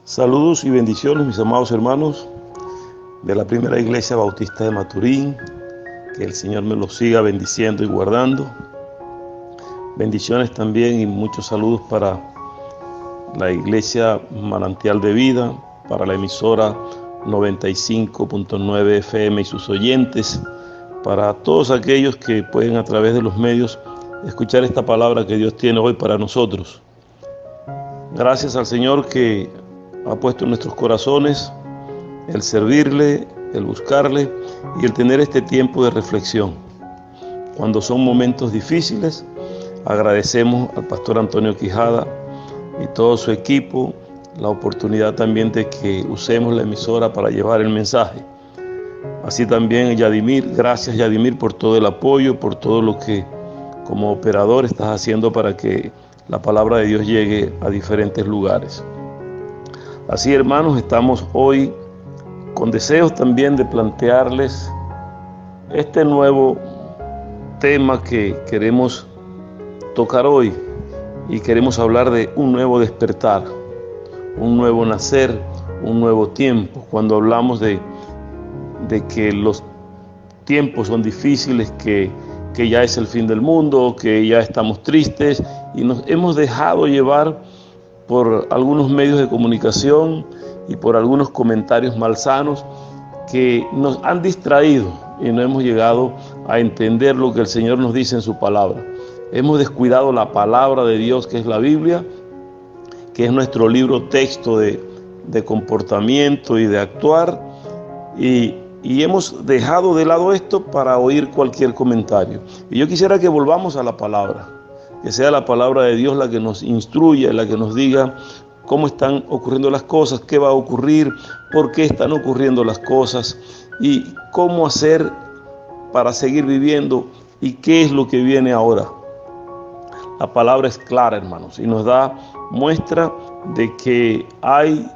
Saludos y bendiciones, mis amados hermanos de la Primera Iglesia Bautista de Maturín. Que el Señor me los siga bendiciendo y guardando. Bendiciones también y muchos saludos para la Iglesia Manantial de Vida, para la emisora 95.9 FM y sus oyentes, para todos aquellos que pueden a través de los medios escuchar esta palabra que Dios tiene hoy para nosotros. Gracias al Señor que ha puesto en nuestros corazones el servirle, el buscarle y el tener este tiempo de reflexión. Cuando son momentos difíciles, agradecemos al pastor Antonio Quijada y todo su equipo la oportunidad también de que usemos la emisora para llevar el mensaje. Así también Yadimir, gracias Yadimir por todo el apoyo, por todo lo que como operador estás haciendo para que la palabra de Dios llegue a diferentes lugares. Así, hermanos, estamos hoy con deseos también de plantearles este nuevo tema que queremos tocar hoy, y queremos hablar de un nuevo despertar, un nuevo nacer, un nuevo tiempo. Cuando hablamos de que los tiempos son difíciles, que ya es el fin del mundo, que ya estamos tristes y nos hemos dejado llevar por algunos medios de comunicación y por algunos comentarios malsanos que nos han distraído y no hemos llegado a entender lo que el Señor nos dice en su palabra. Hemos descuidado la palabra de Dios, que es la Biblia, que es nuestro libro texto de comportamiento y de actuar, y hemos dejado de lado esto para oír cualquier comentario. Y yo quisiera que volvamos a la palabra, que sea la palabra de Dios la que nos instruya, la que nos diga cómo están ocurriendo las cosas, qué va a ocurrir, por qué están ocurriendo las cosas y cómo hacer para seguir viviendo y qué es lo que viene ahora. La palabra es clara, hermanos, y nos da muestra de que hay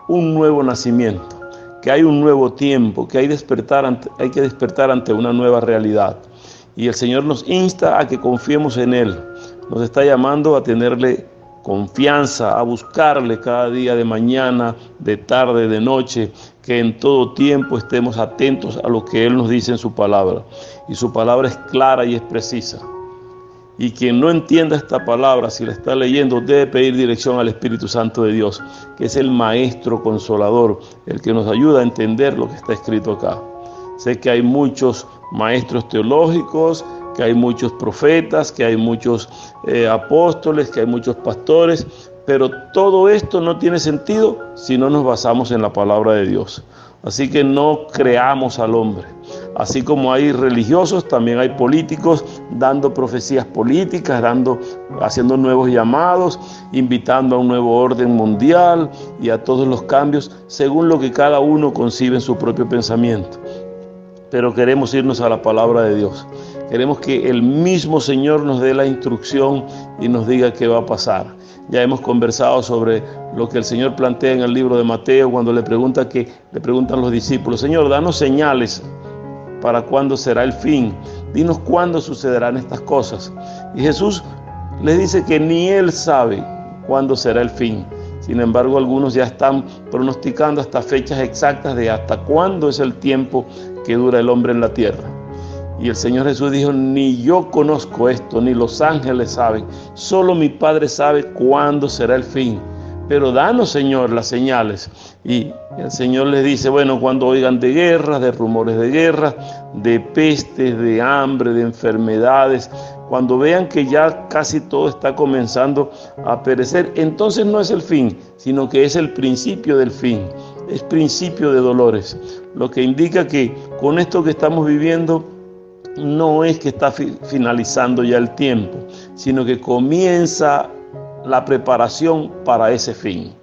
un nuevo nacimiento, que hay un nuevo tiempo, que hay que despertar ante una nueva realidad. Y el Señor nos insta a que confiemos en Él. Nos está llamando a tenerle confianza, a buscarle cada día, de mañana, de tarde, de noche, que en todo tiempo estemos atentos a lo que Él nos dice en su palabra. Y su palabra es clara y es precisa. Y quien no entienda esta palabra, si la está leyendo, debe pedir dirección al Espíritu Santo de Dios, que es el Maestro Consolador, el que nos ayuda a entender lo que está escrito acá. Sé que hay muchos maestros teológicos, que hay muchos profetas, que hay muchos apóstoles, que hay muchos pastores, pero todo esto no tiene sentido si no nos basamos en la palabra de Dios. Así que no creamos al hombre. Así como hay religiosos, también hay políticos dando profecías políticas, haciendo nuevos llamados, invitando a un nuevo orden mundial y a todos los cambios según lo que cada uno concibe en su propio pensamiento. Pero queremos irnos a la palabra de Dios. Queremos que el mismo Señor nos dé la instrucción y nos diga qué va a pasar. Ya hemos conversado sobre lo que el Señor plantea en el libro de Mateo, cuando le preguntan los discípulos: Señor, danos señales para cuándo será el fin. Dinos cuándo sucederán estas cosas. Y Jesús les dice que ni Él sabe cuándo será el fin. Sin embargo, algunos ya están pronosticando hasta fechas exactas de hasta cuándo es el tiempo que dura el hombre en la tierra. Y el Señor Jesús dijo: ni yo conozco esto, ni los ángeles saben, solo mi Padre sabe cuándo será el fin. Pero danos, Señor, las señales. Y el Señor les dice: bueno, cuando oigan de guerras, de rumores de guerra, de pestes, de hambre, de enfermedades, cuando vean que ya casi todo está comenzando a perecer, entonces no es el fin, sino que es el principio del fin, es principio de dolores. Lo que indica que con esto que estamos viviendo no es que está finalizando ya el tiempo, sino que comienza la preparación para ese fin.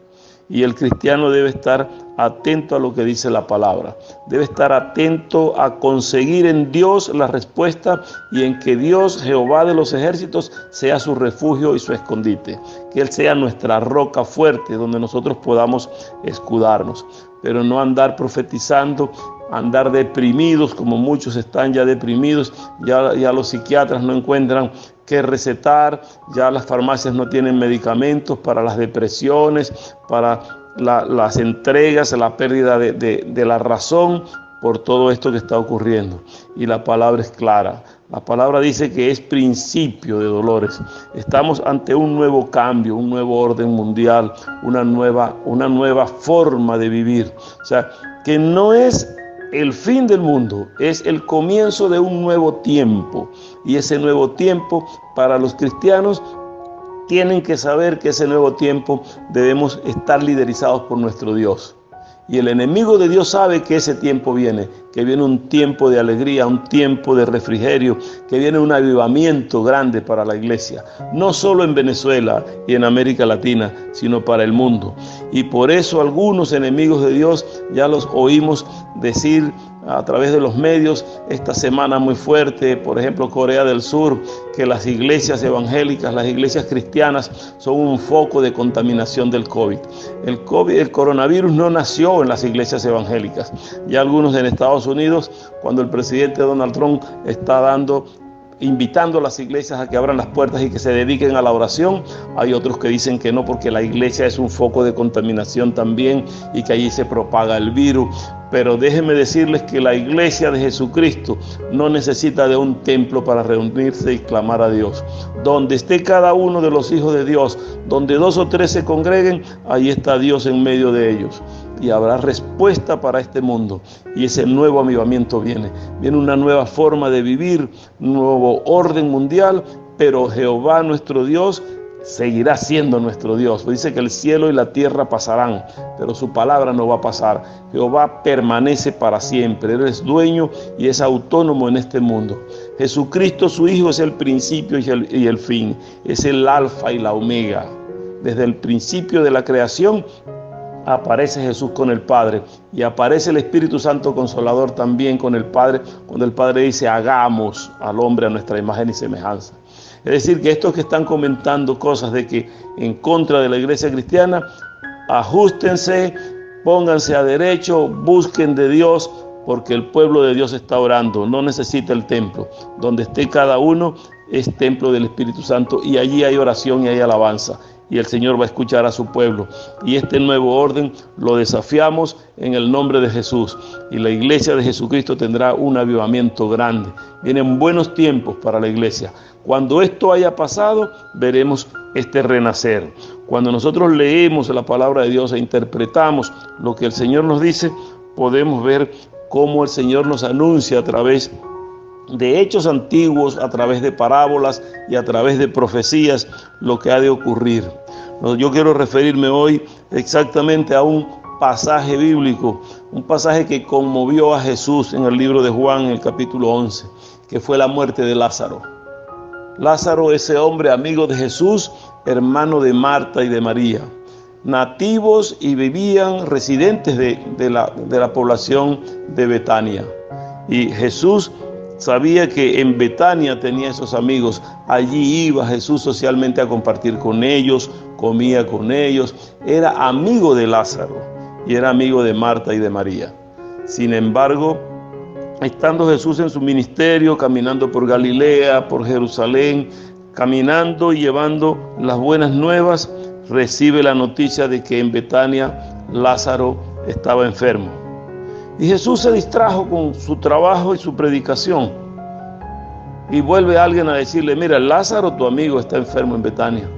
Y el cristiano debe estar atento a lo que dice la palabra. Debe estar atento a conseguir en Dios la respuesta y en que Dios, Jehová de los ejércitos, sea su refugio y su escondite. Que Él sea nuestra roca fuerte donde nosotros podamos escudarnos. Pero no andar profetizando, andar deprimidos, como muchos están ya deprimidos. Ya los psiquiatras no encuentran qué recetar, ya las farmacias no tienen medicamentos para las depresiones, para las entregas, la pérdida de la razón por todo esto que está ocurriendo. Y la palabra es clara. La palabra dice que es principio de dolores. Estamos ante un nuevo cambio, un nuevo orden mundial, una nueva forma de vivir. O sea, que no es el fin del mundo, es el comienzo de un nuevo tiempo. Y ese nuevo tiempo para los cristianos tienen que saber que ese nuevo tiempo debemos estar liderizados por nuestro Dios. Y el enemigo de Dios sabe que ese tiempo viene, que viene un tiempo de alegría, un tiempo de refrigerio, que viene un avivamiento grande para la iglesia, no solo en Venezuela y en América Latina, sino para el mundo. Y por eso algunos enemigos de Dios ya los oímos decir a través de los medios esta semana muy fuerte, por ejemplo Corea del Sur, que las iglesias evangélicas, las iglesias cristianas son un foco de contaminación del COVID. El coronavirus no nació en las iglesias evangélicas. Ya algunos en Estados Unidos, cuando el presidente Donald Trump está invitando a las iglesias a que abran las puertas y que se dediquen a la oración, hay otros que dicen que no, porque la iglesia es un foco de contaminación también y que allí se propaga el virus. Pero déjenme decirles que la iglesia de Jesucristo no necesita de un templo para reunirse y clamar a Dios. Donde esté cada uno de los hijos de Dios, donde 2 o 3 se congreguen, ahí está Dios en medio de ellos. Y habrá respuesta para este mundo. Y ese nuevo avivamiento viene. Viene una nueva forma de vivir, un nuevo orden mundial, pero Jehová nuestro Dios seguirá siendo nuestro Dios. Dice que el cielo y la tierra pasarán, pero su palabra no va a pasar. Jehová permanece para siempre. Él es dueño y es autónomo en este mundo. Jesucristo, su Hijo, es el principio y el fin. Es el alfa y la omega. Desde el principio de la creación aparece Jesús con el Padre y aparece el Espíritu Santo Consolador también con el Padre, cuando el Padre dice: hagamos al hombre a nuestra imagen y semejanza. Es decir, que estos que están comentando cosas de que en contra de la iglesia cristiana, ajustense, pónganse a derecho, busquen de Dios, porque el pueblo de Dios está orando, no necesita el templo. Donde esté cada uno es templo del Espíritu Santo, y allí hay oración y hay alabanza, y el Señor va a escuchar a su pueblo. Y este nuevo orden lo desafiamos en el nombre de Jesús, y la iglesia de Jesucristo tendrá un avivamiento grande. Vienen buenos tiempos para la iglesia. Cuando esto haya pasado, veremos este renacer. Cuando nosotros leemos la palabra de Dios e interpretamos lo que el Señor nos dice, podemos ver cómo el Señor nos anuncia a través de hechos antiguos, a través de parábolas y a través de profecías lo que ha de ocurrir. Yo quiero referirme hoy exactamente a un pasaje bíblico, un pasaje que conmovió a Jesús en el libro de Juan, en el capítulo 11, que fue la muerte de Lázaro. Lázaro, ese hombre amigo de Jesús, hermano de Marta y de María, nativos y vivían residentes de la población de Betania. Y Jesús sabía que en Betania tenía esos amigos. Allí iba Jesús socialmente a compartir con ellos, comía con ellos. Era amigo de Lázaro y era amigo de Marta y de María. Sin embargo, estando Jesús en su ministerio, caminando por Galilea, por Jerusalén, caminando y llevando las buenas nuevas, recibe la noticia de que en Betania Lázaro estaba enfermo. Y Jesús se distrajo con su trabajo y su predicación. Y vuelve alguien a decirle: mira, Lázaro, tu amigo, está enfermo en Betania.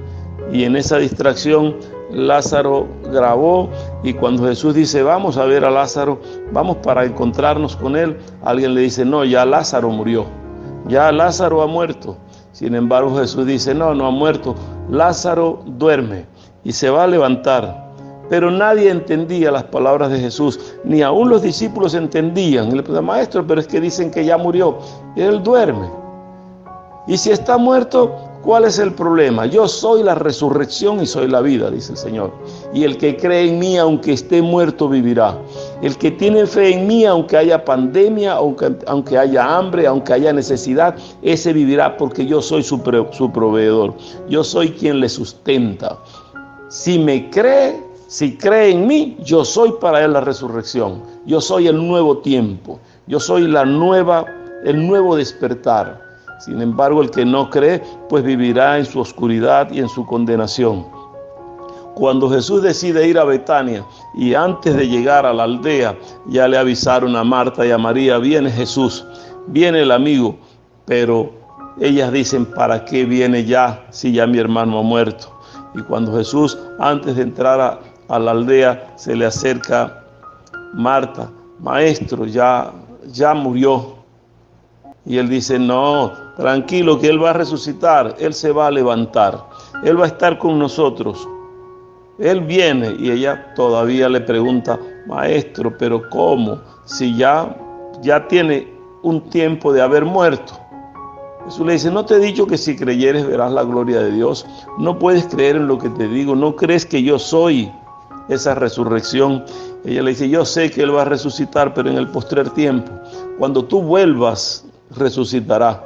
Y en esa distracción, Lázaro grabó, y cuando Jesús dice: vamos a ver a Lázaro, vamos para encontrarnos con él, alguien le dice: no, ya Lázaro murió, ya Lázaro ha muerto. Sin embargo, Jesús dice: no, no ha muerto, Lázaro duerme y se va a levantar. Pero nadie entendía las palabras de Jesús, ni aún los discípulos entendían. Y le preguntan: maestro, pero es que dicen que ya murió. Y él duerme. Y si está muerto, ¿cuál es el problema? Yo soy la resurrección y soy la vida, dice el Señor. Y el que cree en mí, aunque esté muerto, vivirá. El que tiene fe en mí, aunque haya pandemia, aunque haya hambre, aunque haya necesidad, ese vivirá, porque yo soy su proveedor. Yo soy quien le sustenta. Si cree en mí, yo soy para él la resurrección. Yo soy el nuevo tiempo. Yo soy el nuevo despertar. Sin embargo, el que no cree, pues vivirá en su oscuridad y en su condenación. Cuando Jesús decide ir a Betania y antes de llegar a la aldea, ya le avisaron a Marta y a María: viene Jesús, viene el amigo. Pero ellas dicen: ¿para qué viene ya si ya mi hermano ha muerto? Y cuando Jesús, antes de entrar a la aldea, se le acerca Marta: maestro, ya murió. Y él dice: no, tranquilo, que él va a resucitar, él se va a levantar, él va a estar con nosotros, él viene. Y ella todavía le pregunta: maestro, pero ¿cómo? Si ya tiene un tiempo de haber muerto. Jesús le dice: ¿no te he dicho que si creyeres verás la gloria de Dios? ¿No puedes creer en lo que te digo? ¿No crees que yo soy esa resurrección? Ella le dice: yo sé que Él va a resucitar, pero en el postrer tiempo, cuando tú vuelvas, resucitará.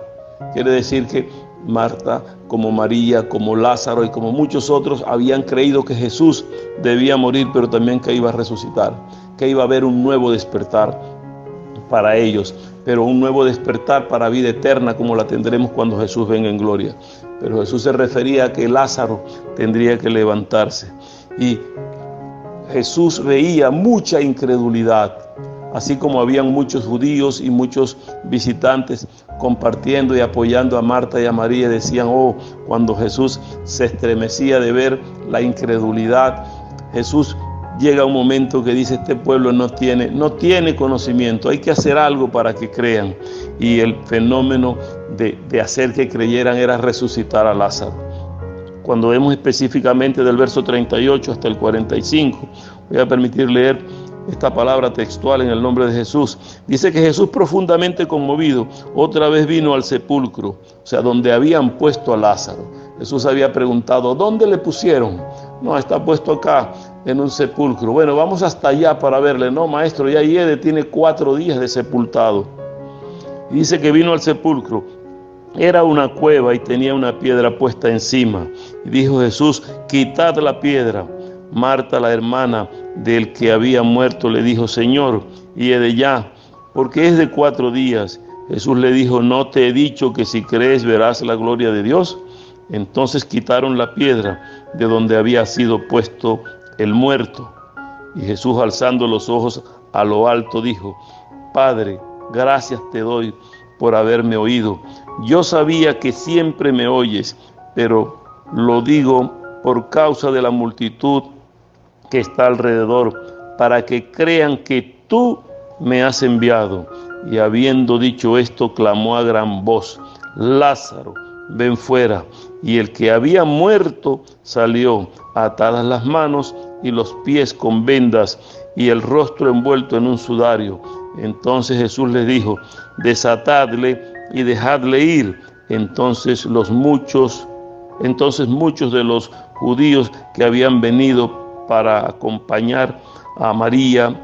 Quiere decir que Marta, como María, como Lázaro y como muchos otros, habían creído que Jesús debía morir, pero también que iba a resucitar, que iba a haber un nuevo despertar para ellos, pero un nuevo despertar para vida eterna, como la tendremos cuando Jesús venga en gloria. Pero Jesús se refería a que Lázaro tendría que levantarse. Y Jesús veía mucha incredulidad, así como habían muchos judíos y muchos visitantes compartiendo y apoyando a Marta y a María. Decían: oh, cuando Jesús se estremecía de ver la incredulidad, Jesús llega un momento que dice: este pueblo no tiene conocimiento, hay que hacer algo para que crean. Y el fenómeno de hacer que creyeran era resucitar a Lázaro. Cuando vemos específicamente del verso 38 hasta el 45, voy a permitir leer esta palabra textual en el nombre de Jesús. Dice que Jesús, profundamente conmovido, otra vez vino al sepulcro, o sea, donde habían puesto a Lázaro. Jesús había preguntado: ¿dónde le pusieron? No, está puesto acá en un sepulcro. Bueno, vamos hasta allá para verle. No, maestro, ya tiene 4 días de sepultado. Y dice que vino al sepulcro. Era una cueva y tenía una piedra puesta encima. Y dijo Jesús: quitad la piedra. Marta, la hermana del que había muerto, le dijo: Señor, hiede ya, porque es de 4 días. Jesús le dijo: ¿no te he dicho que si crees verás la gloria de Dios? Entonces quitaron la piedra de donde había sido puesto el muerto. Y Jesús, alzando los ojos a lo alto, dijo: Padre, gracias te doy por haberme oído. Yo sabía que siempre me oyes, pero lo digo por causa de la multitud que está alrededor, para que crean que tú me has enviado. Y habiendo dicho esto, clamó a gran voz: Lázaro, ven fuera. Y el que había muerto salió, atadas las manos y los pies con vendas, y el rostro envuelto en un sudario. Entonces Jesús les dijo: desatadle y dejadle ir. Entonces muchos de los judíos que habían venido para acompañar a María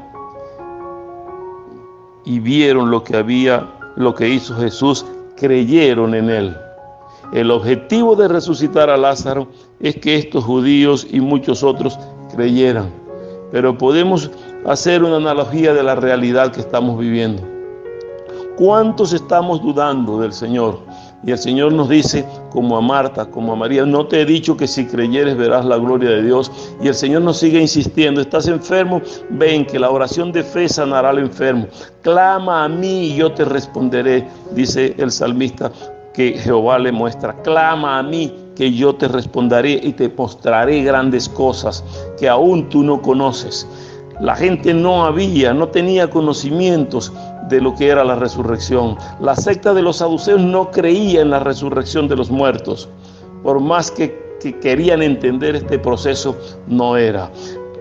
y vieron lo que hizo Jesús, creyeron en él. El objetivo de resucitar a Lázaro es que estos judíos y muchos otros creyeran. Pero podemos hacer una analogía de la realidad que estamos viviendo. ¿Cuántos estamos dudando del Señor? Y el Señor nos dice, como a Marta, como a María: no te he dicho que si creyeres verás la gloria de Dios. Y el Señor nos sigue insistiendo: estás enfermo, ven, que la oración de fe sanará al enfermo. Clama a mí y yo te responderé, dice el salmista, que Jehová le muestra. Clama a mí, que yo te responderé y te mostraré grandes cosas que aún tú no conoces. La gente no tenía conocimientos de lo que era la resurrección. La secta de los saduceos no creía en la resurrección de los muertos. Por más que querían entender este proceso, no era.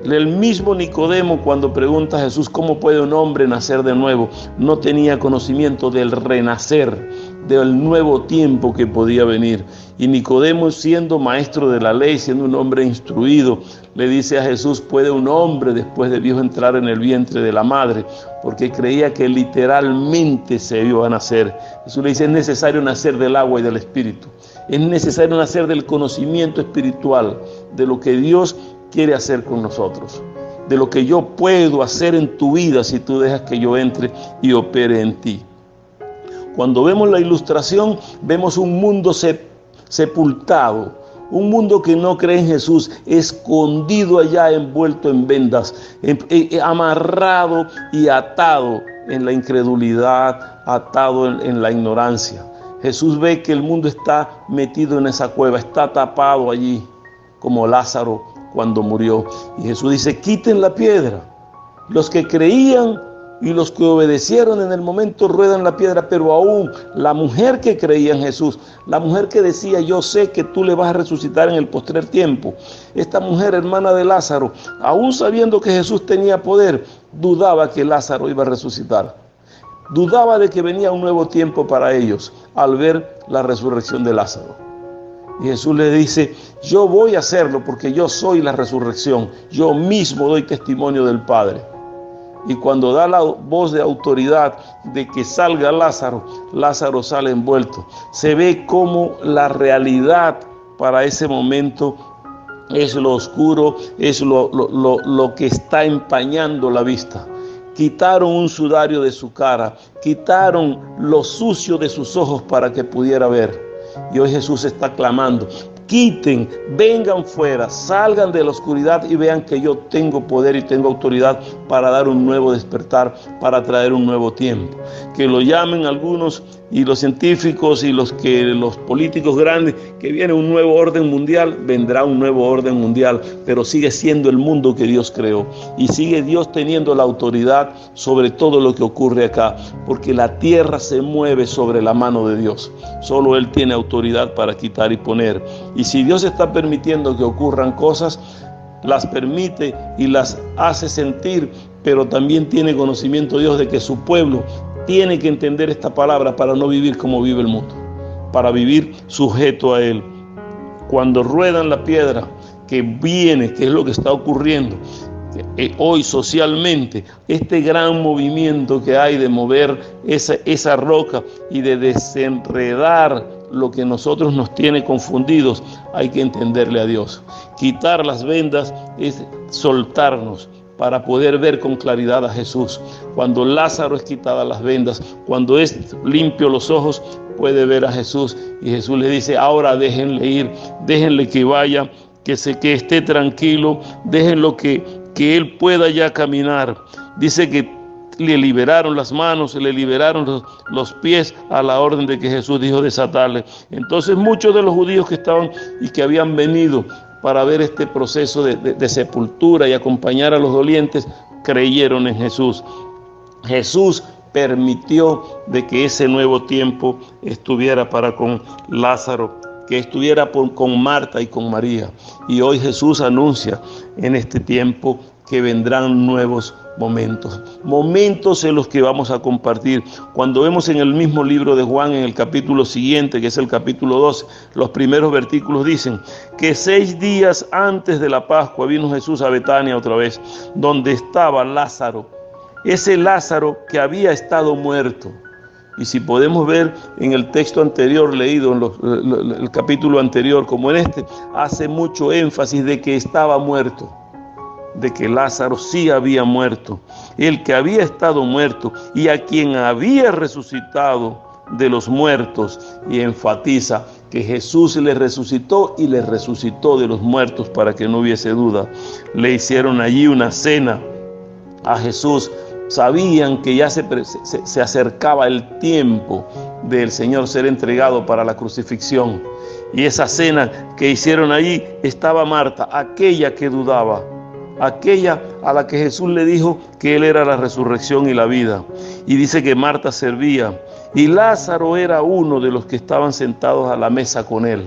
El mismo Nicodemo, cuando pregunta a Jesús: ¿cómo puede un hombre nacer de nuevo?, no tenía conocimiento del renacer, del nuevo tiempo que podía venir. Y Nicodemo, siendo maestro de la ley, siendo un hombre instruido, le dice a Jesús: ¿puede un hombre después de viejo entrar en el vientre de la madre? Porque creía que literalmente se iba a nacer. Jesús le dice: es necesario nacer del agua y del Espíritu. Es necesario nacer del conocimiento espiritual, de lo que Dios quiere hacer con nosotros, de lo que yo puedo hacer en tu vida si tú dejas que yo entre y opere en ti. Cuando vemos la ilustración, vemos un mundo sepultado, un mundo que no cree en Jesús, escondido allá, envuelto en vendas, amarrado y atado en la incredulidad, atado en la ignorancia. Jesús ve que el mundo está metido en esa cueva, está tapado allí, como Lázaro cuando murió. Y Jesús dice, quiten la piedra. Los que creían y los que obedecieron en el momento ruedan la piedra, pero aún la mujer que creía en Jesús, la mujer que decía, yo sé que tú le vas a resucitar en el postrer tiempo, esta mujer hermana de Lázaro, aún sabiendo que Jesús tenía poder, dudaba que Lázaro iba a resucitar. Dudaba de que venía un nuevo tiempo para ellos al ver la resurrección de Lázaro. Y Jesús le dice, yo voy a hacerlo porque yo soy la resurrección, yo mismo doy testimonio del Padre. Y cuando da la voz de autoridad de que salga Lázaro, Lázaro sale envuelto. Se ve como la realidad para ese momento es lo oscuro, es lo que está empañando la vista. Quitaron un sudario de su cara, quitaron lo sucio de sus ojos para que pudiera ver. Y hoy Jesús está clamando, quiten, vengan fuera, salgan de la oscuridad y vean que yo tengo poder y tengo autoridad para dar un nuevo despertar, para traer un nuevo tiempo. Que lo llamen algunos y los científicos y los políticos grandes, que viene un nuevo orden mundial, vendrá un nuevo orden mundial, pero sigue siendo el mundo que Dios creó y sigue Dios teniendo la autoridad sobre todo lo que ocurre acá, porque la tierra se mueve sobre la mano de Dios. Solo Él tiene autoridad para quitar y poner. Y si Dios está permitiendo que ocurran cosas, las permite y las hace sentir, pero también tiene conocimiento Dios de que su pueblo tiene que entender esta palabra para no vivir como vive el mundo, para vivir sujeto a Él. Cuando ruedan la piedra que viene, que es lo que está ocurriendo hoy socialmente, este gran movimiento que hay de mover esa roca y de desenredar lo que nosotros nos tiene confundidos, hay que entenderle a Dios. Quitar las vendas es soltarnos para poder ver con claridad a Jesús. Cuando Lázaro es quitada las vendas, cuando es limpio los ojos, puede ver a Jesús. Y Jesús le dice, ahora déjenle ir, déjenle que vaya, que esté tranquilo, déjenlo que Él pueda ya caminar. Dice que le liberaron las manos, le liberaron los pies a la orden de que Jesús dijo desatarle. Entonces muchos de los judíos que estaban y que habían venido para ver este proceso de sepultura y acompañar a los dolientes, creyeron en Jesús. Jesús permitió de que ese nuevo tiempo estuviera para con Lázaro, que estuviera con Marta y con María. Y hoy Jesús anuncia en este tiempo que vendrán nuevos momentos en los que vamos a compartir. Cuando vemos en el mismo libro de Juan, en el capítulo siguiente, que es el capítulo 12, los primeros versículos dicen que 6 días antes de la Pascua vino Jesús a Betania otra vez, donde estaba Lázaro, ese Lázaro que había estado muerto. Y si podemos ver en el texto anterior leído, en el capítulo anterior como en este, hace mucho énfasis de que estaba muerto, de que Lázaro sí había muerto, el que había estado muerto y a quien había resucitado de los muertos, y enfatiza que Jesús le resucitó y le resucitó de los muertos para que no hubiese duda. Le hicieron allí una cena a Jesús. Sabían que ya se acercaba el tiempo del Señor ser entregado para la crucifixión. Y esa cena que hicieron allí estaba Marta, aquella que dudaba, aquella a la que Jesús le dijo que Él era la resurrección y la vida. Y dice que Marta servía. Y Lázaro era uno de los que estaban sentados a la mesa con Él.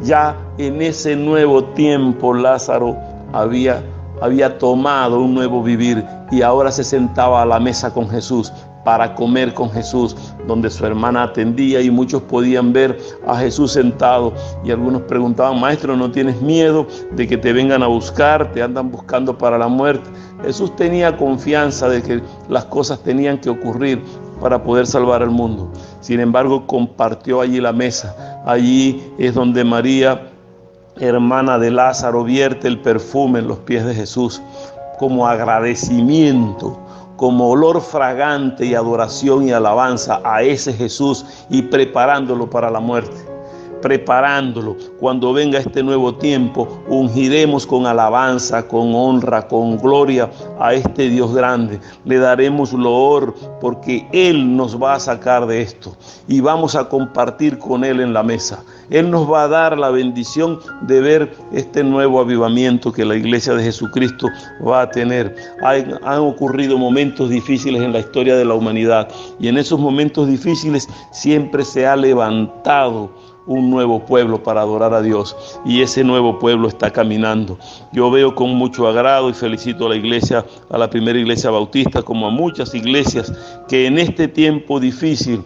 Ya en ese nuevo tiempo Lázaro había tomado un nuevo vivir y ahora se sentaba a la mesa con Jesús para comer con Jesús, donde su hermana atendía y muchos podían ver a Jesús sentado, y algunos preguntaban, maestro, ¿no tienes miedo de que te vengan a buscar, te andan buscando para la muerte? Jesús tenía confianza de que las cosas tenían que ocurrir para poder salvar al mundo. Sin embargo, compartió allí la mesa. Allí es donde María, hermana de Lázaro, vierte el perfume en los pies de Jesús como agradecimiento, como olor fragante y adoración y alabanza a ese Jesús y preparándolo para la muerte. preparándolo. Cuando venga este nuevo tiempo, ungiremos con alabanza, con honra, con gloria a este Dios grande. Le daremos loor porque Él nos va a sacar de esto y vamos a compartir con Él en la mesa. Él nos va a dar la bendición de ver este nuevo avivamiento que la iglesia de Jesucristo va a tener. Han ocurrido momentos difíciles en la historia de la humanidad y en esos momentos difíciles siempre se ha levantado un nuevo pueblo para adorar a Dios, y ese nuevo pueblo está caminando. Yo veo con mucho agrado y felicito a la iglesia, a la primera iglesia bautista, como a muchas iglesias que en este tiempo difícil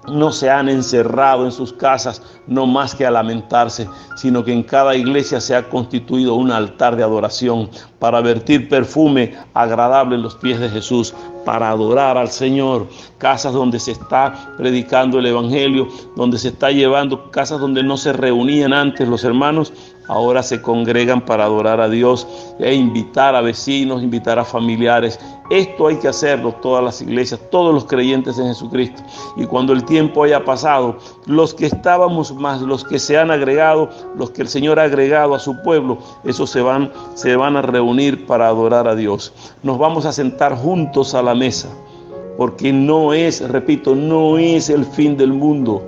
no se han encerrado en sus casas, no más que a lamentarse, sino que en cada iglesia se ha constituido un altar de adoración para vertir perfume agradable en los pies de Jesús, para adorar al Señor. Casas donde se está predicando el Evangelio, donde se está llevando, casas donde no se reunían antes los hermanos, ahora se congregan para adorar a Dios e invitar a vecinos, invitar a familiares. Esto hay que hacerlo todas las iglesias, todos los creyentes en Jesucristo. Y cuando el tiempo haya pasado, los que estábamos más, los que se han agregado, los que el Señor ha agregado a su pueblo, esos se van a reunir para adorar a Dios. Nos vamos a sentar juntos a la mesa, porque no es el fin del mundo.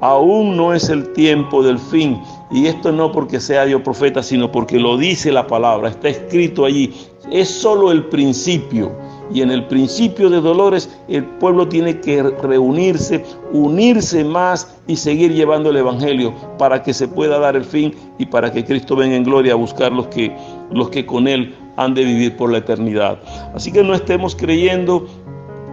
Aún no es el tiempo del fin. Y esto no porque sea yo profeta, sino porque lo dice la palabra, está escrito allí. Es solo el principio. Y en el principio de dolores el pueblo tiene que reunirse, unirse más y seguir llevando el Evangelio para que se pueda dar el fin y para que Cristo venga en gloria a buscar los que con Él han de vivir por la eternidad. Así que no estemos creyendo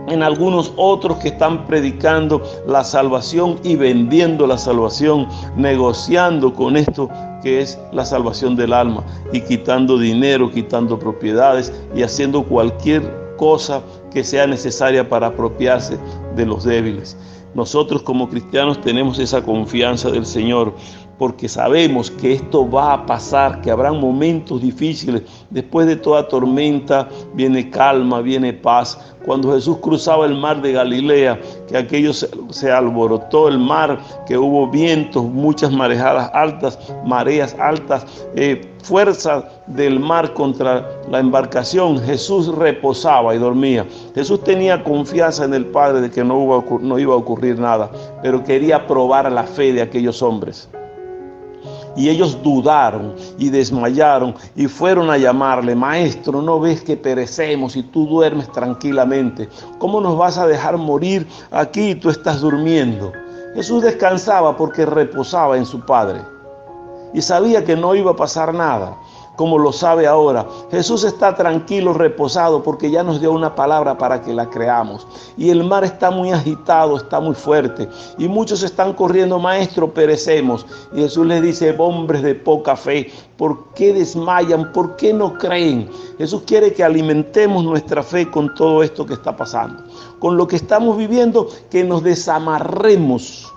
en algunos otros que están predicando la salvación y vendiendo la salvación, negociando con esto que es la salvación del alma y quitando dinero, quitando propiedades y haciendo cualquier cosa que sea necesaria para apropiarse de los débiles. Nosotros como cristianos tenemos esa confianza del Señor, porque sabemos que esto va a pasar, que habrán momentos difíciles. Después de toda tormenta viene calma, viene paz. Cuando Jesús cruzaba el mar de Galilea, que aquello se alborotó el mar, que hubo vientos, muchas marejadas altas, mareas altas, fuerza del mar contra la embarcación, Jesús reposaba y dormía. Jesús tenía confianza en el Padre de que no iba a ocurrir nada, pero quería probar la fe de aquellos hombres. Y ellos dudaron y desmayaron y fueron a llamarle: Maestro, ¿no ves que perecemos y tú duermes tranquilamente? ¿Cómo nos vas a dejar morir aquí y tú estás durmiendo? Jesús descansaba porque reposaba en su Padre y sabía que no iba a pasar nada, como lo sabe ahora. Jesús está tranquilo, reposado, porque ya nos dio una palabra para que la creamos. Y el mar está muy agitado, está muy fuerte. Y muchos están corriendo: Maestro, perecemos. Y Jesús les dice: hombres de poca fe, ¿por qué desmayan? ¿Por qué no creen? Jesús quiere que alimentemos nuestra fe con todo esto que está pasando. Con lo que estamos viviendo, que nos desamarremos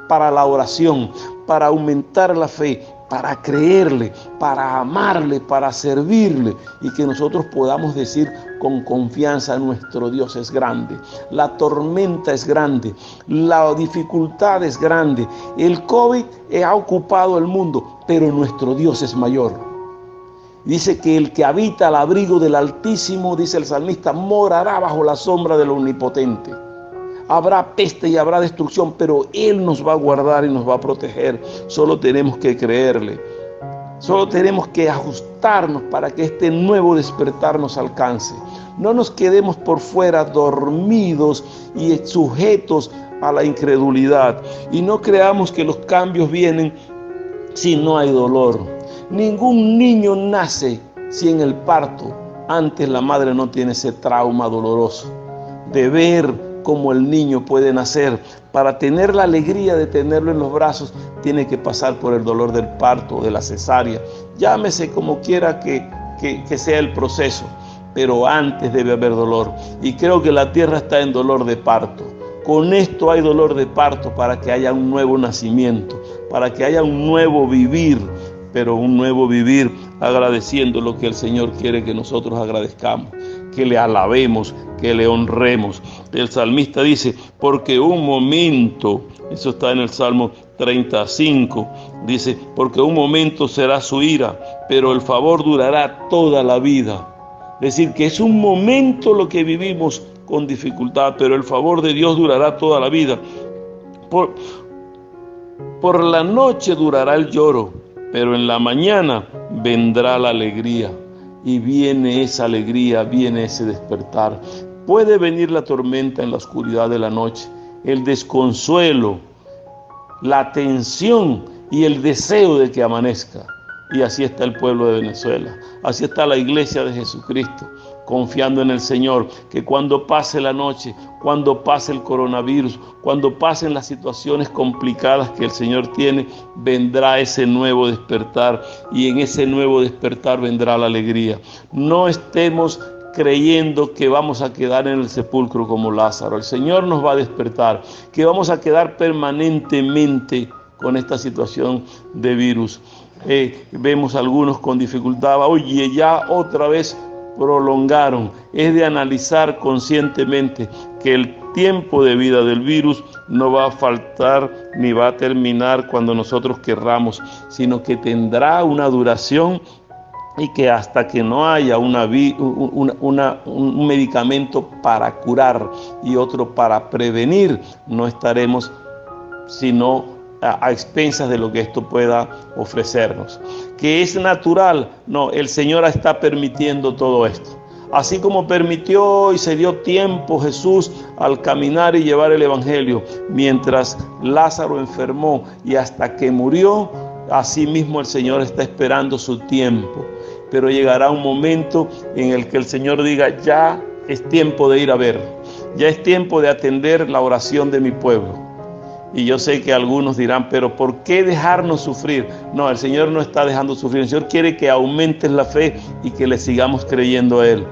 para la oración, para aumentar la fe, para creerle, para amarle, para servirle, y que nosotros podamos decir con confianza: nuestro Dios es grande, la tormenta es grande, la dificultad es grande, el COVID ha ocupado el mundo, pero nuestro Dios es mayor. Dice que el que habita al abrigo del Altísimo, dice el salmista, morará bajo la sombra del Omnipotente. Habrá peste y habrá destrucción, pero Él nos va a guardar y nos va a proteger. Solo tenemos que creerle. Solo tenemos que ajustarnos para que este nuevo despertar nos alcance. No nos quedemos por fuera dormidos y sujetos a la incredulidad. Y no creamos que los cambios vienen si no hay dolor. Ningún niño nace si en el parto antes la madre no tiene ese trauma doloroso de ver cómo el niño puede nacer. Para tener la alegría de tenerlo en los brazos, tiene que pasar por el dolor del parto, de la cesárea. Llámese como quiera que sea el proceso, pero antes debe haber dolor. Y creo que la tierra está en dolor de parto. Con esto hay dolor de parto para que haya un nuevo nacimiento, para que haya un nuevo vivir, pero un nuevo vivir agradeciendo lo que el Señor quiere que nosotros agradezcamos. que le alabemos, que le honremos. El salmista dice, porque un momento, eso está en el Salmo 35, dice, porque un momento será su ira, pero el favor durará toda la vida. Es decir, que es un momento lo que vivimos con dificultad, pero el favor de Dios durará toda la vida. Por la noche durará el lloro, pero en la mañana vendrá la alegría. Y viene esa alegría, viene ese despertar. Puede venir la tormenta en la oscuridad de la noche, el desconsuelo, la tensión y el deseo de que amanezca. Y así está el pueblo de Venezuela, así está la iglesia de Jesucristo, confiando en el Señor, que cuando pase la noche, cuando pase el coronavirus, cuando pasen las situaciones complicadas que el Señor tiene, vendrá ese nuevo despertar, y en ese nuevo despertar vendrá la alegría. No estemos creyendo que vamos a quedar en el sepulcro como Lázaro. El Señor nos va a despertar, que vamos a quedar permanentemente con esta situación de virus. Vemos algunos con dificultad, oye, ya otra vez prolongaron. Es de analizar conscientemente que el tiempo de vida del virus no va a faltar ni va a terminar cuando nosotros querramos, sino que tendrá una duración, y que hasta que no haya un medicamento para curar y otro para prevenir, no estaremos sino a expensas de lo que esto pueda ofrecernos. ¿Que es natural? No, el Señor está permitiendo todo esto. Así como permitió y se dio tiempo Jesús al caminar y llevar el evangelio, mientras Lázaro enfermó y hasta que murió, así mismo el Señor está esperando su tiempo. Pero llegará un momento en el que el Señor diga, ya es tiempo de ir a ver, ya es tiempo de atender la oración de mi pueblo. Y yo sé que algunos dirán, pero ¿por qué dejarnos sufrir? No, el Señor no está dejando sufrir. El Señor quiere que aumentes la fe y que le sigamos creyendo a Él.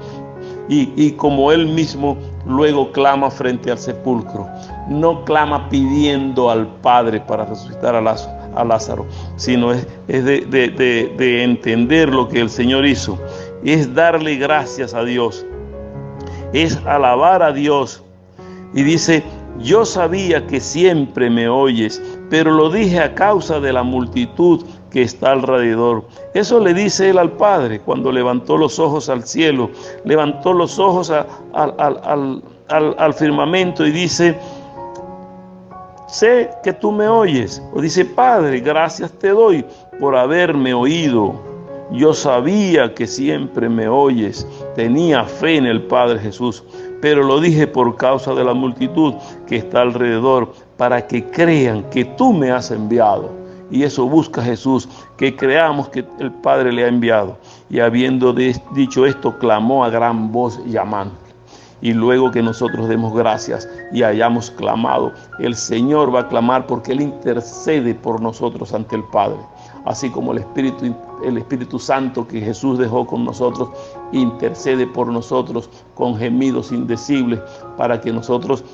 Y como Él mismo luego clama frente al sepulcro, no clama pidiendo al Padre para resucitar a Lázaro, sino es de entender lo que el Señor hizo. Es darle gracias a Dios, es alabar a Dios. Y dice, yo sabía que siempre me oyes, pero lo dije a causa de la multitud que está alrededor. Eso le dice él al Padre cuando levantó los ojos al cielo, levantó los ojos al firmamento y dice, sé que tú me oyes. O dice, Padre, gracias te doy por haberme oído. Yo sabía que siempre me oyes, tenía fe en el Padre Jesús, pero lo dije por causa de la multitud que está alrededor, para que crean que tú me has enviado. Y eso busca Jesús, que creamos que el Padre le ha enviado. Y habiendo dicho esto, clamó a gran voz llamando. Y luego que nosotros demos gracias y hayamos clamado, el Señor va a clamar porque Él intercede por nosotros ante el Padre. Así como el Espíritu Santo que Jesús dejó con nosotros, intercede por nosotros con gemidos indecibles para que nosotros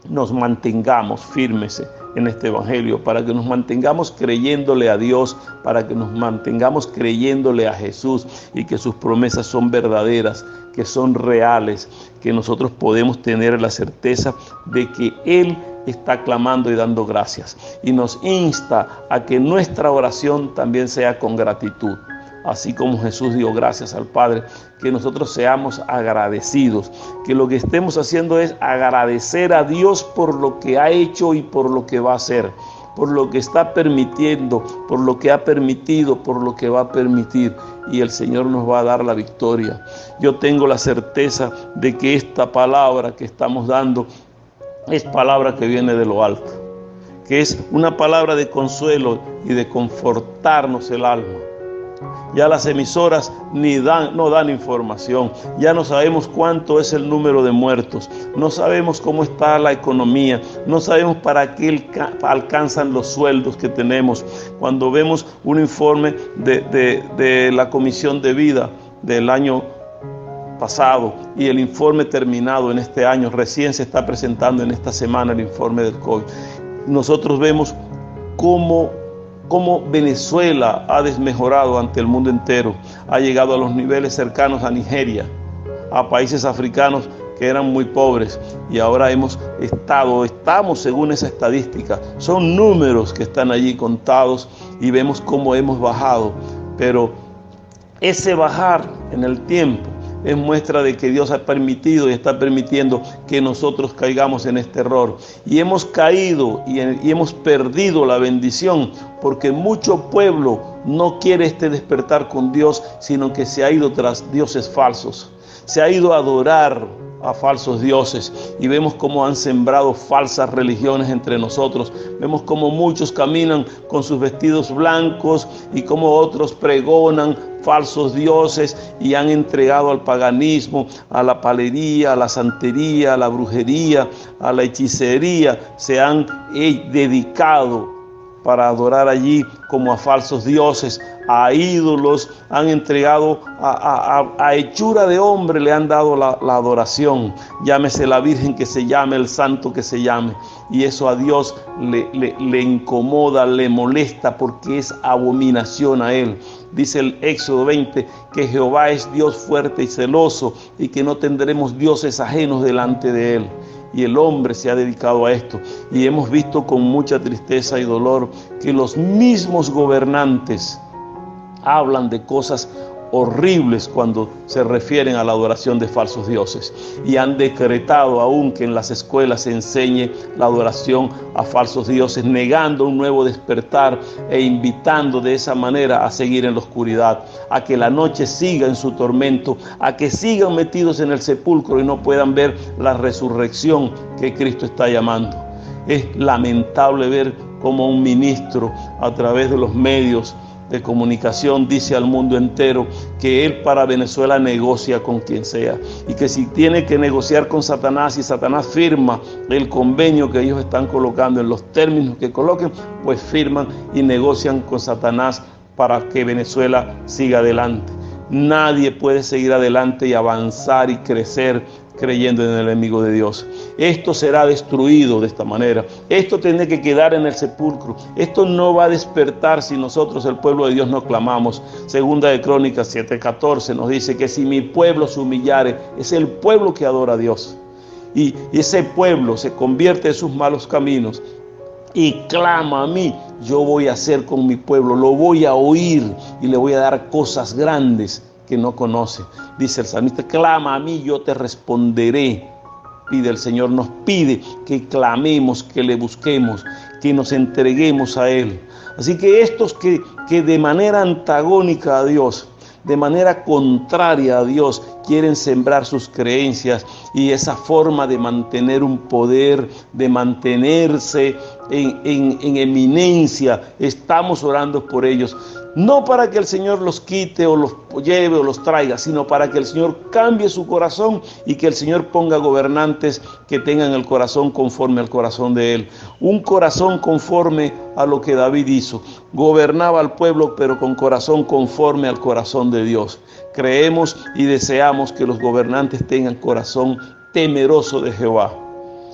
nos mantengamos firmes en este evangelio, para que nos mantengamos creyéndole a Dios, para que nos mantengamos creyéndole a Jesús y que sus promesas son verdaderas, que son reales, que nosotros podemos tener la certeza de que Él está clamando y dando gracias, y nos insta a que nuestra oración también sea con gratitud. Así como Jesús dio gracias al Padre, que nosotros seamos agradecidos, que lo que estemos haciendo es agradecer a Dios por lo que ha hecho y por lo que va a hacer, por lo que está permitiendo, por lo que ha permitido, por lo que va a permitir, y el Señor nos va a dar la victoria. Yo tengo la certeza de que esta palabra que estamos dando es palabra que viene de lo alto, que es una palabra de consuelo y de confortarnos el alma. Ya las emisoras no dan información, ya no sabemos cuánto es el número de muertos, no sabemos cómo está la economía, no sabemos para qué alcanzan los sueldos que tenemos. Cuando vemos un informe de la Comisión de Vida del año pasado y el informe terminado en este año, recién se está presentando en esta semana el informe del COVID, nosotros vemos cómo Venezuela ha desmejorado ante el mundo entero, ha llegado a los niveles cercanos a Nigeria, a países africanos que eran muy pobres y ahora estamos según esa estadística. Son números que están allí contados y vemos cómo hemos bajado, pero ese bajar en el tiempo es muestra de que Dios ha permitido y está permitiendo que nosotros caigamos en este error. Y hemos caído y hemos perdido la bendición porque mucho pueblo no quiere este despertar con Dios, sino que se ha ido tras dioses falsos. Se ha ido a adorar a falsos dioses y vemos cómo han sembrado falsas religiones entre nosotros. Vemos cómo muchos caminan con sus vestidos blancos y cómo otros pregonan falsos dioses y han entregado al paganismo, a la palería, a la santería, a la brujería, a la hechicería. Se han dedicado para adorar allí como a falsos dioses, a ídolos, han entregado a hechura de hombre, le han dado la adoración. Llámese la Virgen que se llame, el santo que se llame. Y eso a Dios le incomoda, le molesta porque es abominación a Él. Dice el Éxodo 20 que Jehová es Dios fuerte y celoso y que no tendremos dioses ajenos delante de Él. Y el hombre se ha dedicado a esto. Y hemos visto con mucha tristeza y dolor que los mismos gobernantes hablan de cosas horribles cuando se refieren a la adoración de falsos dioses. Y han decretado aún que en las escuelas se enseñe la adoración a falsos dioses, negando un nuevo despertar e invitando de esa manera a seguir en la oscuridad, a que la noche siga en su tormento, a que sigan metidos en el sepulcro y no puedan ver la resurrección que Cristo está llamando. Es lamentable ver cómo un ministro a través de los medios de comunicación dice al mundo entero que él para Venezuela negocia con quien sea y que si tiene que negociar con Satanás y Satanás firma el convenio que ellos están colocando en los términos que coloquen, pues firman y negocian con Satanás para que Venezuela siga adelante. Nadie puede seguir adelante y avanzar y crecer creyendo en el enemigo de Dios. Esto será destruido de esta manera. Esto tiene que quedar en el sepulcro. Esto no va a despertar si nosotros, el pueblo de Dios, no clamamos. Segunda de Crónicas 7:14 nos dice que si mi pueblo se humillare, es el pueblo que adora a Dios. Y ese pueblo se convierte en sus malos caminos y clama a mí, yo voy a hacer con mi pueblo, lo voy a oír y le voy a dar cosas grandes que no conoce. Dice el salmista, clama a mí, yo te responderé. Pide el Señor, nos pide que clamemos, que le busquemos, que nos entreguemos a Él. Así que estos que de manera antagónica a Dios, de manera contraria a Dios, quieren sembrar sus creencias y esa forma de mantener un poder, de mantenerse en eminencia, estamos orando por ellos. No para que el Señor los quite o los lleve o los traiga, sino para que el Señor cambie su corazón y que el Señor ponga gobernantes que tengan el corazón conforme al corazón de Él. Un corazón conforme a lo que David hizo. Gobernaba al pueblo, pero con corazón conforme al corazón de Dios. Creemos y deseamos que los gobernantes tengan corazón temeroso de Jehová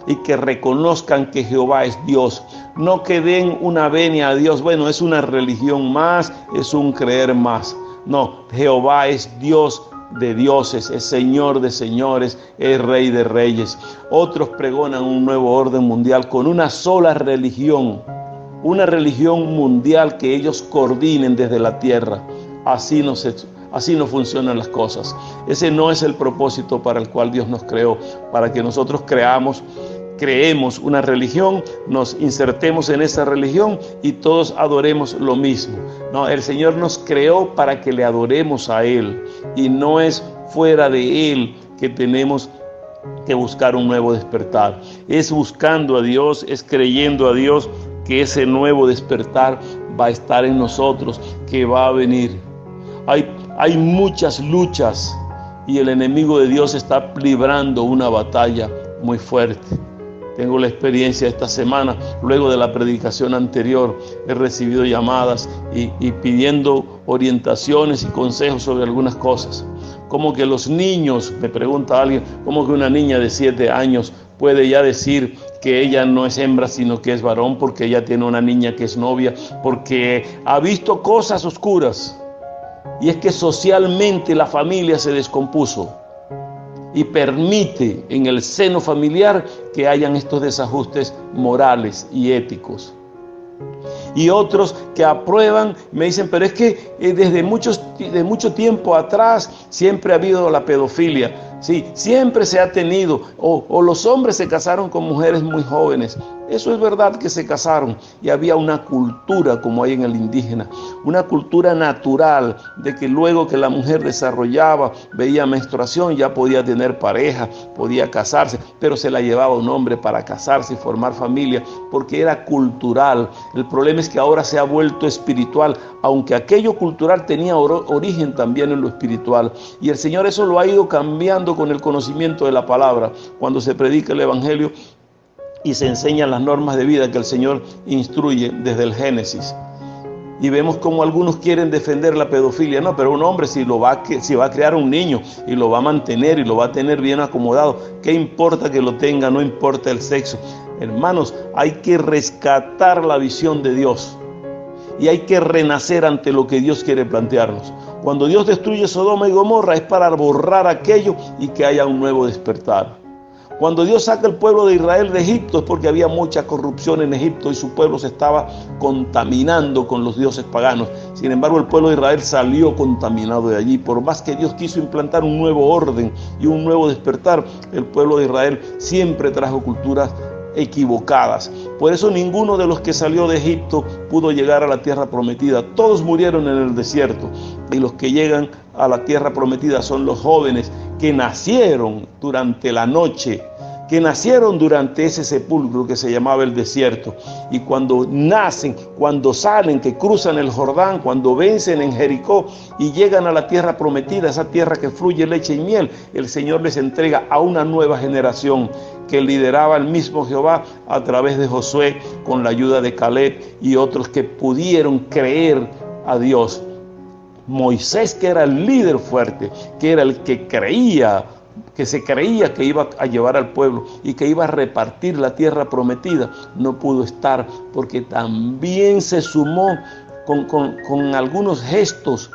y que reconozcan que Jehová es Dios, no que den una venia a Dios, bueno, es una religión más, es un creer más. No, Jehová es Dios de dioses, es Señor de señores, es Rey de reyes. Otros pregonan un nuevo orden mundial con una sola religión, una religión mundial que ellos coordinen desde la tierra. Así no funcionan las cosas. Ese no es el propósito para el cual Dios nos creó, para que nosotros creemos una religión, nos insertemos en esa religión y todos adoremos lo mismo. No, el Señor nos creó para que le adoremos a Él y no es fuera de Él que tenemos que buscar un nuevo despertar. Es buscando a Dios, es creyendo a Dios que ese nuevo despertar va a estar en nosotros, que va a venir. Hay muchas luchas y el enemigo de Dios está librando una batalla muy fuerte. Tengo la experiencia esta semana, luego de la predicación anterior, he recibido llamadas y pidiendo orientaciones y consejos sobre algunas cosas. Como que los niños, me pregunta alguien, como que una niña de 7 años puede ya decir que ella no es hembra sino que es varón porque ella tiene una niña que es novia, porque ha visto cosas oscuras. Y es que socialmente la familia se descompuso. y permite en el seno familiar que hayan estos desajustes morales y éticos. Y otros que aprueban me dicen, pero es que de mucho tiempo atrás siempre ha habido la pedofilia, sí, siempre se ha tenido, o los hombres se casaron con mujeres muy jóvenes. Eso es verdad que se casaron y había una cultura como hay en el indígena, una cultura natural de que luego que la mujer desarrollaba, veía menstruación, ya podía tener pareja, podía casarse, pero se la llevaba un hombre para casarse y formar familia porque era cultural. El problema es que ahora se ha vuelto espiritual, aunque aquello cultural tenía origen también en lo espiritual. Y el Señor eso lo ha ido cambiando con el conocimiento de la palabra. Cuando se predica el Evangelio y se enseñan las normas de vida que el Señor instruye desde el Génesis. Y vemos como algunos quieren defender la pedofilia. No, pero un hombre si va a crear un niño y lo va a mantener y lo va a tener bien acomodado, ¿qué importa que lo tenga? No importa el sexo. Hermanos, hay que rescatar la visión de Dios y hay que renacer ante lo que Dios quiere plantearnos. Cuando Dios destruye Sodoma y Gomorra es para borrar aquello y que haya un nuevo despertar. Cuando Dios saca al pueblo de Israel de Egipto es porque había mucha corrupción en Egipto y su pueblo se estaba contaminando con los dioses paganos. Sin embargo, el pueblo de Israel salió contaminado de allí. Por más que Dios quiso implantar un nuevo orden y un nuevo despertar, el pueblo de Israel siempre trajo culturas equivocadas. Por eso ninguno de los que salió de Egipto pudo llegar a la tierra prometida. Todos murieron en el desierto. Y los que llegan a la tierra prometida son los jóvenes que nacieron durante la noche, que nacieron durante ese sepulcro que se llamaba el desierto. Y cuando nacen, cuando salen, que cruzan el Jordán, cuando vencen en Jericó y llegan a la tierra prometida, esa tierra que fluye leche y miel, el Señor les entrega a una nueva generación que lideraba el mismo Jehová a través de Josué, con la ayuda de Caleb y otros que pudieron creer a Dios. Moisés, que era el líder fuerte, que era el que creía, que se creía que iba a llevar al pueblo y que iba a repartir la tierra prometida, no pudo estar porque también se sumó con algunos gestos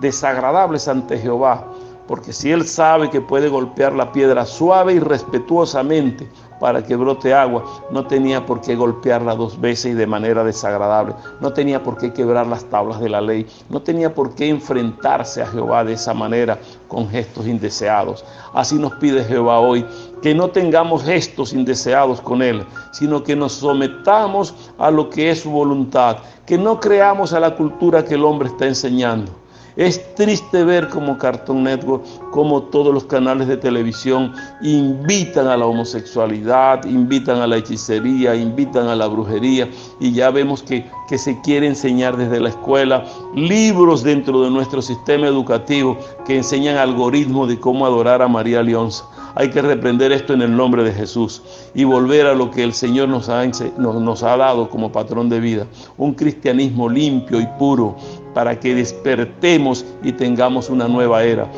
desagradables ante Jehová. Porque si él sabe que puede golpear la piedra suave y respetuosamente para que brote agua, no tenía por qué golpearla dos veces y de manera desagradable. No tenía por qué quebrar las tablas de la ley. No tenía por qué enfrentarse a Jehová de esa manera con gestos indeseados. Así nos pide Jehová hoy, que no tengamos gestos indeseados con él, sino que nos sometamos a lo que es su voluntad, que no creamos a la cultura que el hombre está enseñando. Es triste ver como Cartoon Network, como todos los canales de televisión invitan a la homosexualidad, invitan a la hechicería, invitan a la brujería, y ya vemos que se quiere enseñar desde la escuela, libros dentro de nuestro sistema educativo que enseñan algoritmos de cómo adorar a María Leonza. Hay que reprender esto en el nombre de Jesús y volver a lo que el Señor nos ha dado como patrón de vida, un cristianismo limpio y puro, para que despertemos y tengamos una nueva era.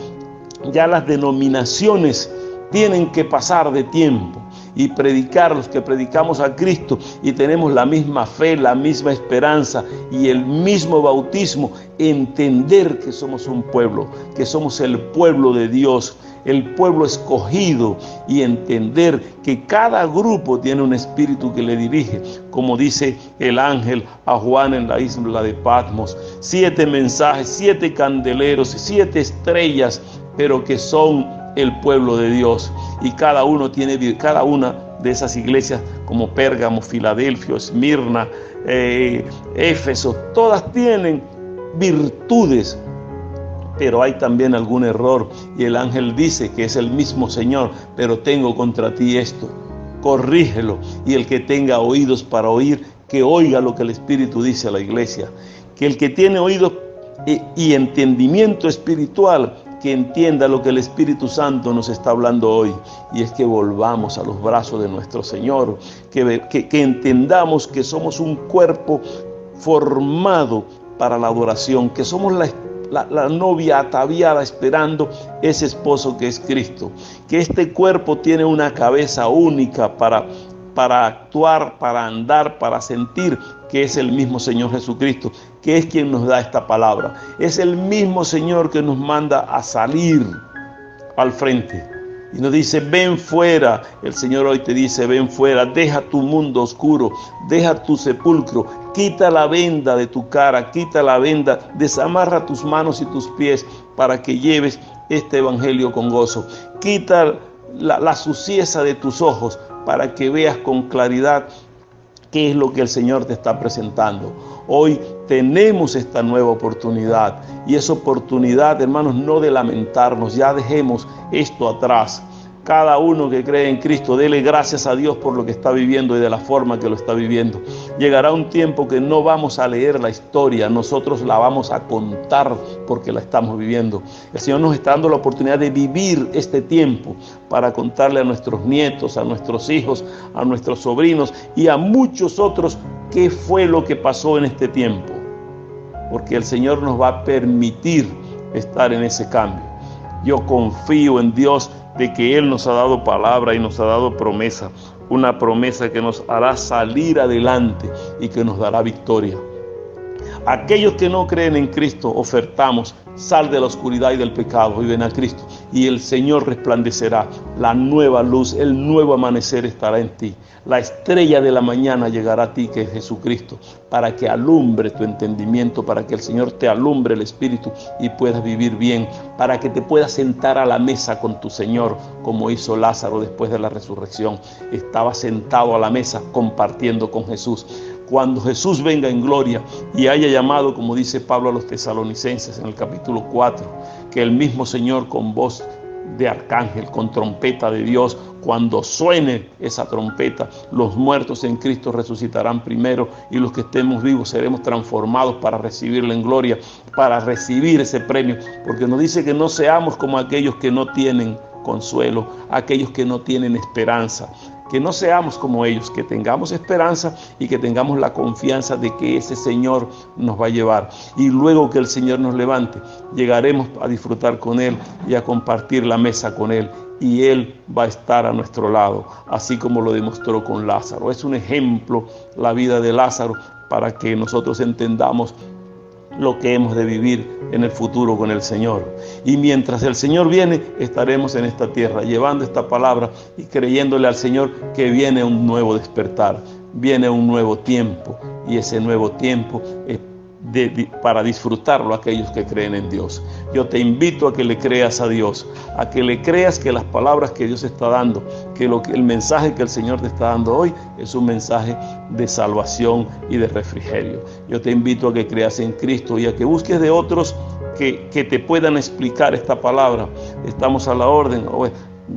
Ya las denominaciones tienen que pasar de tiempo y predicar, los que predicamos a Cristo y tenemos la misma fe, la misma esperanza y el mismo bautismo, entender que somos un pueblo, que somos el pueblo de Dios, el pueblo escogido, y entender que cada grupo tiene un espíritu que le dirige, como dice el ángel a Juan en la isla de Patmos: 7 mensajes, 7 candeleros, 7 estrellas, pero que son el pueblo de Dios. Y cada una de esas iglesias, como Pérgamo, Filadelfia, Esmirna, Éfeso, todas tienen virtudes, pero hay también algún error, y el ángel dice que es el mismo Señor: pero tengo contra ti esto, corrígelo, y el que tenga oídos para oír, que oiga lo que el Espíritu dice a la iglesia. Que el que tiene oídos y entendimiento espiritual, que entienda lo que el Espíritu Santo nos está hablando hoy, y es que volvamos a los brazos de nuestro Señor, que entendamos que somos un cuerpo formado para la adoración, que somos la novia ataviada esperando ese esposo que es Cristo, que este cuerpo tiene una cabeza única para actuar, para andar, para sentir, que es el mismo Señor Jesucristo, que es quien nos da esta palabra. Es el mismo Señor que nos manda a salir al frente, Y nos dice, ven fuera. El Señor hoy te dice, ven fuera, deja tu mundo oscuro, deja tu sepulcro, quita la venda de tu cara, quita la venda, desamarra tus manos y tus pies para que lleves este evangelio con gozo. Quita la suciedad de tus ojos para que veas con claridad qué es lo que el Señor te está presentando. Hoy tenemos esta nueva oportunidad, y esa oportunidad, hermanos, no de lamentarnos, ya dejemos esto atrás. Cada uno que cree en Cristo, dele gracias a Dios por lo que está viviendo y de la forma que lo está viviendo. Llegará un tiempo que no vamos a leer la historia, nosotros la vamos a contar porque la estamos viviendo. El Señor nos está dando la oportunidad de vivir este tiempo para contarle a nuestros nietos, a nuestros hijos, a nuestros sobrinos y a muchos otros qué fue lo que pasó en este tiempo. Porque el Señor nos va a permitir estar en ese cambio. Yo confío en Dios de que Él nos ha dado palabra y nos ha dado promesa, una promesa que nos hará salir adelante y que nos dará victoria. Aquellos que no creen en Cristo, ofertamos, sal de la oscuridad y del pecado y ven a Cristo, y el Señor resplandecerá, la nueva luz, el nuevo amanecer estará en ti. La estrella de la mañana llegará a ti, que es Jesucristo, para que alumbre tu entendimiento, para que el Señor te alumbre el espíritu y puedas vivir bien, para que te puedas sentar a la mesa con tu Señor, como hizo Lázaro después de la resurrección. Estaba sentado a la mesa compartiendo con Jesús. Cuando Jesús venga en gloria y haya llamado, como dice Pablo a los tesalonicenses en el capítulo 4, que el mismo Señor con voz de arcángel, con trompeta de Dios, cuando suene esa trompeta, los muertos en Cristo resucitarán primero y los que estemos vivos seremos transformados para recibirle en gloria, para recibir ese premio, porque nos dice que no seamos como aquellos que no tienen consuelo, aquellos que no tienen esperanza. Que no seamos como ellos, que tengamos esperanza y que tengamos la confianza de que ese Señor nos va a llevar. Y luego que el Señor nos levante, llegaremos a disfrutar con Él y a compartir la mesa con Él. Y Él va a estar a nuestro lado, así como lo demostró con Lázaro. Es un ejemplo la vida de Lázaro para que nosotros entendamos lo que hemos de vivir en el futuro con el Señor. Y mientras el Señor viene, estaremos en esta tierra llevando esta palabra y creyéndole al Señor que viene un nuevo despertar, viene un nuevo tiempo, y ese nuevo tiempo es para disfrutarlo aquellos que creen en Dios. Yo te invito a que le creas a Dios, a que le creas que las palabras que Dios está dando, que el mensaje que el Señor te está dando hoy es un mensaje de salvación y de refrigerio. Yo te invito a que creas en Cristo y a que busques de otros que te puedan explicar esta palabra. Estamos a la orden.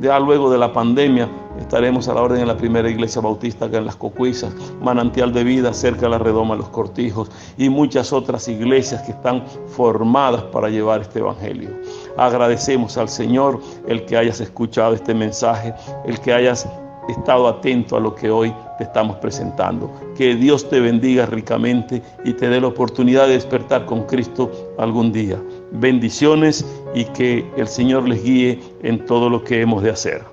Ya luego de la pandemia estaremos a la orden en la primera iglesia bautista acá en Las Cocuizas, Manantial de Vida cerca de la Redoma de los Cortijos, y muchas otras iglesias que están formadas para llevar este evangelio. Agradecemos al Señor el que hayas escuchado este mensaje, el que hayas estado atento a lo que hoy te estamos presentando. Que Dios te bendiga ricamente y te dé la oportunidad de despertar con Cristo algún día. Bendiciones y que el Señor les guíe en todo lo que hemos de hacer.